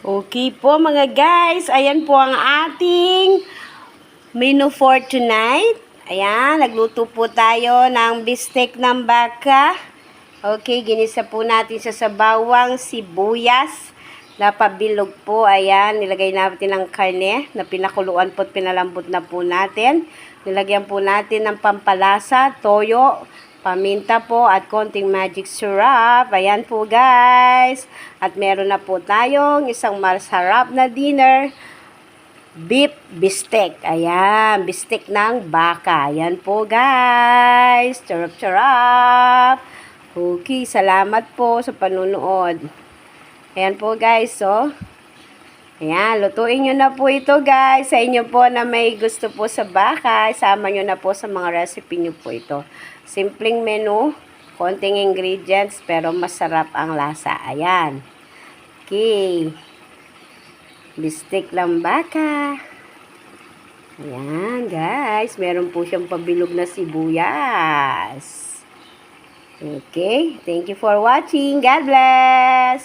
Okay po mga guys, ayan po ang ating menu for tonight. Ayan, nagluto po tayo ng bistek ng baka. Okay, ginisa po natin sa bawang sibuyas na pabilog po. Ayan, nilagay natin ng karne na pinakuluan po at pinalambot na po natin. Nilagyan po natin ng pampalasa, toyo, paminta po at konting magic syrup. Ayan po guys. At meron na po tayong isang masarap na dinner. Beef bistek. Ayan, bistek ng baka. Ayan po guys. Charap charap. Okay, salamat po sa panunood. Ayan po guys, so. Ayan, lutuin nyo na po ito guys. Sa inyo po na may gusto po sa baka, isama nyo na po sa mga recipe nyo po ito. Simpleng menu, konting ingredients, pero masarap ang lasa. Ayan. Okay. Bistek ng baka. Ayan guys, meron po siyang pabilog na sibuyas. Okay, thank you for watching. God bless!